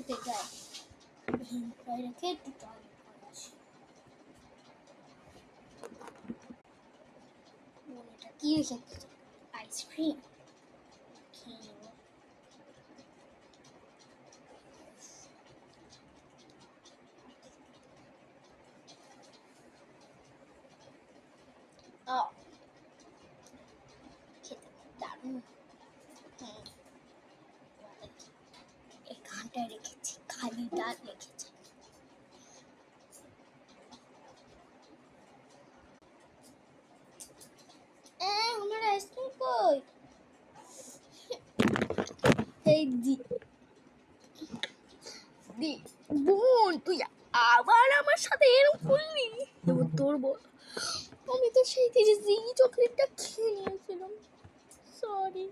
খেতে যায় রেখে একটু টয়লেট করে আসি। এটা কি রেখেছে? আইসক্রিম খেয়ে নেব। খেতে দারুণ। এখানটায় রেখেছি, খালি ডাল রেখেছি। আমার আইসক্রিম কই? এই দি বোন, তুই আবার আমার সাথে এরকম করলি? তোর বল, আমি তো সেই 30 চকলেটটা খেয়ে নিয়েছিলাম, সরি।